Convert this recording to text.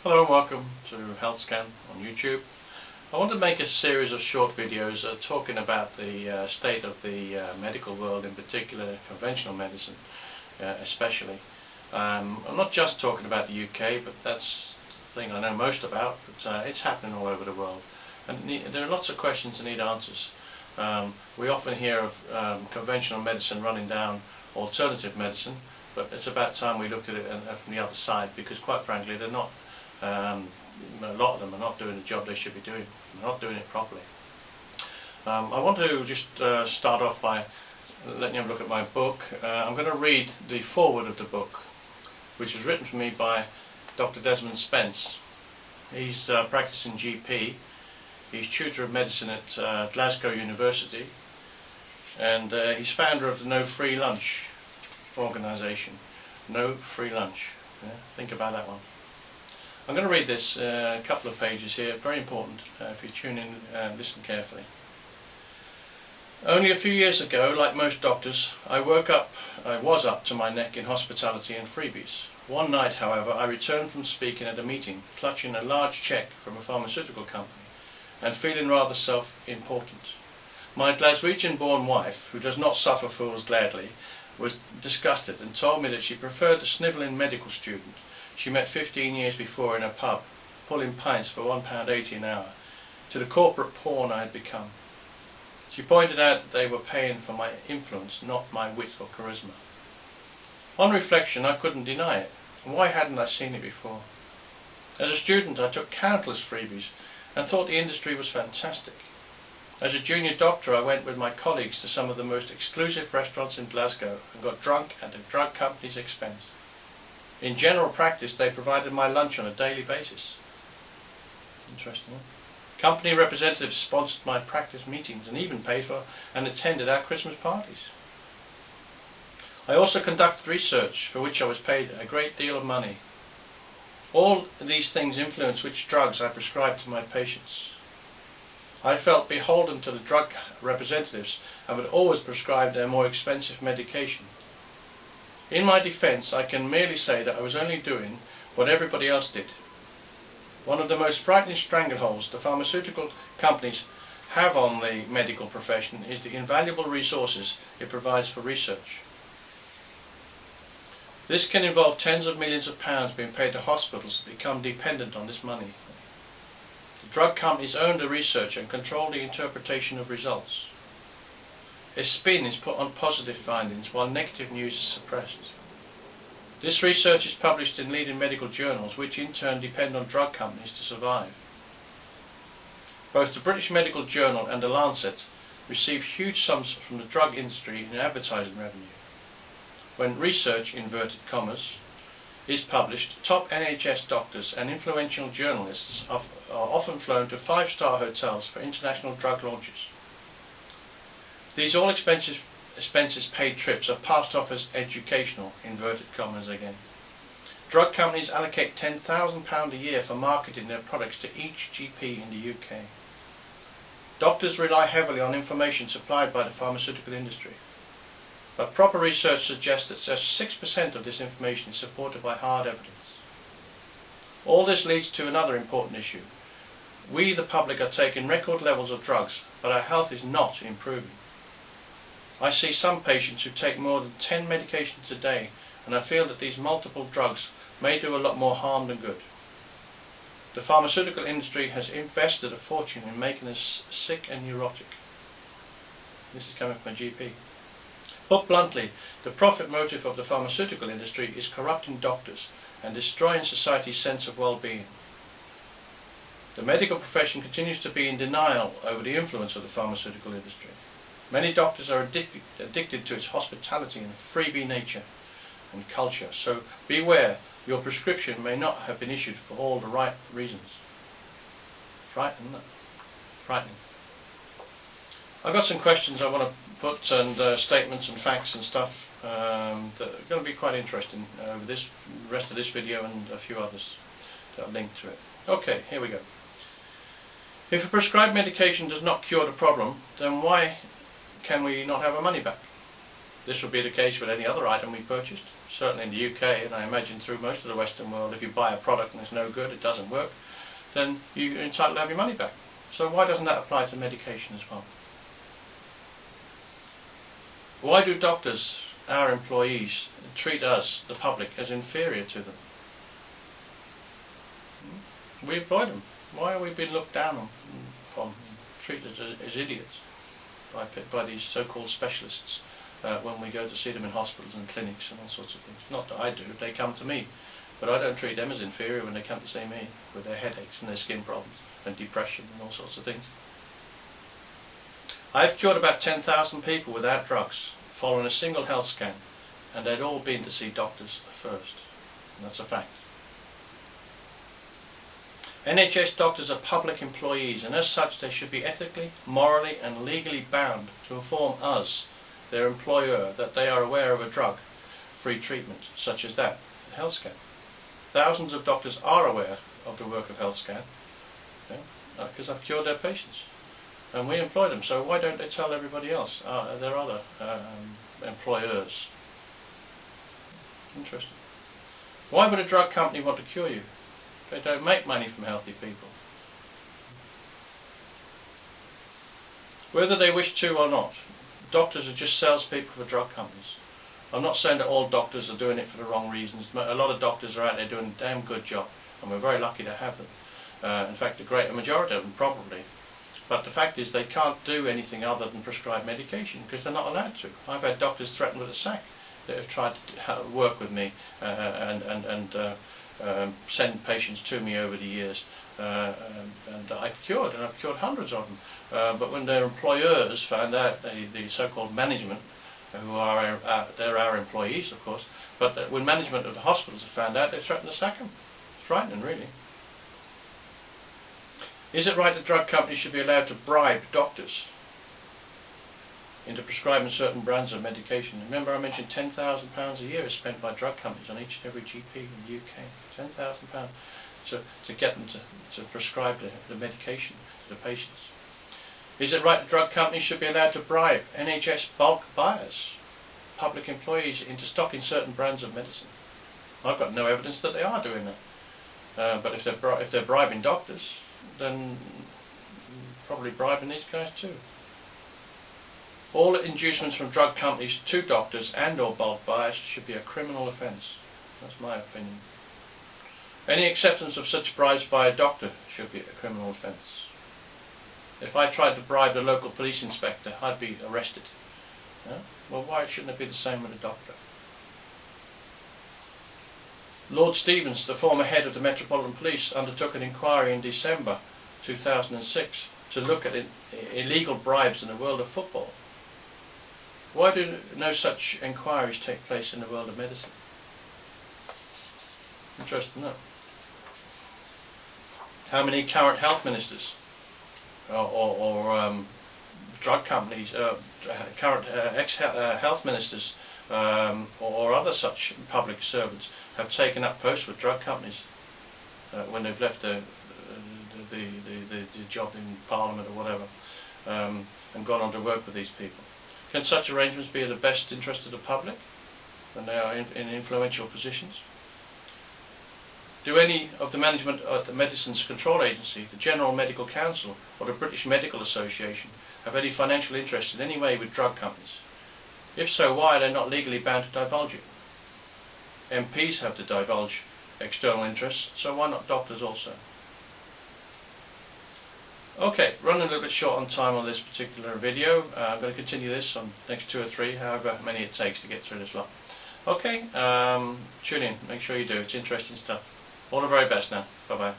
Hello and welcome to NETSCAN on YouTube. I want to make a series of short videos talking about the state of the medical world, in particular conventional medicine especially. I'm not just talking about the UK, but that's the thing I know most about, but it's happening all over the world. And there are lots of questions that need answers. We often hear of conventional medicine running down alternative medicine, but it's about time we looked at it from the other side, because quite frankly they're not. A lot of them are not doing the job they should be doing. They're not doing it properly. I want to just start off by letting you have a look at my book. I'm going to read the foreword of the book, which was written for me by Dr. Desmond Spence. He's a practicing GP. He's tutor of medicine at Glasgow University, and he's founder of the No Free Lunch organisation. No Free Lunch. Yeah? Think about that one. I'm going to read this a couple of pages here, very important if you tune in and listen carefully. Only a few years ago, like most doctors, I was up to my neck in hospitality and freebies. One night, however, I returned from speaking at a meeting, clutching a large cheque from a pharmaceutical company and feeling rather self-important. My Glaswegian-born wife, who does not suffer fools gladly, was disgusted and told me that she preferred the snivelling medical student she met 15 years before in a pub, pulling pints for £1.80 an hour, to the corporate pawn I had become. She pointed out that they were paying for my influence, not my wit or charisma. On reflection, I couldn't deny it. And why hadn't I seen it before? As a student, I took countless freebies and thought the industry was fantastic. As a junior doctor, I went with my colleagues to some of the most exclusive restaurants in Glasgow and got drunk at the drug company's expense. In general practice, they provided my lunch on a daily basis. Interesting, huh? Company representatives sponsored my practice meetings and even paid for and attended our Christmas parties. I also conducted research for which I was paid a great deal of money. All these things influenced which drugs I prescribed to my patients. I felt beholden to the drug representatives and would always prescribe their more expensive medication. In my defence, I can merely say that I was only doing what everybody else did. One of the most frightening strangleholds the pharmaceutical companies have on the medical profession is the invaluable resources it provides for research. This can involve tens of millions of pounds being paid to hospitals that become dependent on this money. The drug companies own the research and control the interpretation of results. A spin is put on positive findings while negative news is suppressed. This research is published in leading medical journals, which in turn depend on drug companies to survive. Both the British Medical Journal and the Lancet receive huge sums from the drug industry in advertising revenue. When research, inverted commas, is published, top NHS doctors and influential journalists are often flown to five-star hotels for international drug launches. These all expenses paid trips are passed off as educational, inverted commas again. Drug companies allocate £10,000 a year for marketing their products to each GP in the UK. Doctors rely heavily on information supplied by the pharmaceutical industry, but proper research suggests that just 6% of this information is supported by hard evidence. All this leads to another important issue. We, the public, are taking record levels of drugs, but our health is not improving. I see some patients who take more than 10 medications a day, and I feel that these multiple drugs may do a lot more harm than good. The pharmaceutical industry has invested a fortune in making us sick and neurotic. This is coming from a GP. Put bluntly, the profit motive of the pharmaceutical industry is corrupting doctors and destroying society's sense of well-being. The medical profession continues to be in denial over the influence of the pharmaceutical industry. Many doctors are addicted to its hospitality and freebie nature and culture, so beware, your prescription may not have been issued for all the right reasons. Frightening, isn't it? Frightening. I've got some questions I want to put, and statements and facts and stuff that are going to be quite interesting over this rest of this video and a few others that are linked to it. Okay, here we go. If a prescribed medication does not cure the problem, then why can we not have our money back? This would be the case with any other item we purchased. Certainly in the UK, and I imagine through most of the Western world, if you buy a product and it's no good, it doesn't work, then you're entitled to have your money back. So why doesn't that apply to medication as well? Why do doctors, our employees, treat us, the public, as inferior to them? We employ them. Why are we being looked down upon, treated as idiots by these so-called specialists when we go to see them in hospitals and clinics and all sorts of things? Not that I do, they come to me, but I don't treat them as inferior when they come to see me with their headaches and their skin problems and depression and all sorts of things. I've cured about 10,000 people without drugs following a single health scan, and they'd all been to see doctors first, and that's a fact. NHS doctors are public employees, and as such they should be ethically, morally and legally bound to inform us, their employer, that they are aware of a drug-free treatment such as that, the health scan. Thousands of doctors are aware of the work of health scan, because I've cured their patients, and we employ them. So why don't they tell everybody else, their other employers? Interesting. Why would a drug company want to cure you? They don't make money from healthy people. Whether they wish to or not, doctors are just salespeople for drug companies. I'm not saying that all doctors are doing it for the wrong reasons. A lot of doctors are out there doing a damn good job, and we're very lucky to have them. In fact, the great majority of them probably. But the fact is they can't do anything other than prescribe medication because they're not allowed to. I've had doctors threatened with a sack that have tried to work with me and send patients to me over the years, and I've cured hundreds of them. But when their employers found out, the so-called management, who are they're our employees, of course, but when management of the hospitals have found out, they threatened to sack them. It's frightening, really. Is it right that drug companies should be allowed to bribe doctors into prescribing certain brands of medication? Remember I mentioned £10,000 a year is spent by drug companies on each and every GP in the UK. £10,000 to get them to prescribe the medication to the patients. Is it right that drug companies should be allowed to bribe NHS bulk buyers, public employees, into stocking certain brands of medicine? I've got no evidence that they are doing that. But if they're bribing doctors, then probably bribing these guys too. All inducements from drug companies to doctors and or bulk buyers should be a criminal offence. That's my opinion. Any acceptance of such bribes by a doctor should be a criminal offence. If I tried to bribe the local police inspector, I'd be arrested. Well, why shouldn't it be the same with a doctor? Lord Stevens, the former head of the Metropolitan Police, undertook an inquiry in December 2006 to look at illegal bribes in the world of football. Why do no such inquiries take place in the world of medicine? Interesting, no? How many current health ministers or drug companies, current ex-health ministers or other such public servants have taken up posts with drug companies when they've left the job in Parliament or whatever, and gone on to work with these people? Can such arrangements be in the best interest of the public when they are in influential positions? Do any of the management at the Medicines Control Agency, the General Medical Council or the British Medical Association have any financial interest in any way with drug companies? If so, why are they not legally bound to divulge it? MPs have to divulge external interests, so why not doctors also? Okay, running a little bit short on time on this particular video. I'm going to continue this on next 2 or 3, however many it takes to get through this lot. Okay, tune in, make sure you do, it's interesting stuff. All the very best now, bye bye.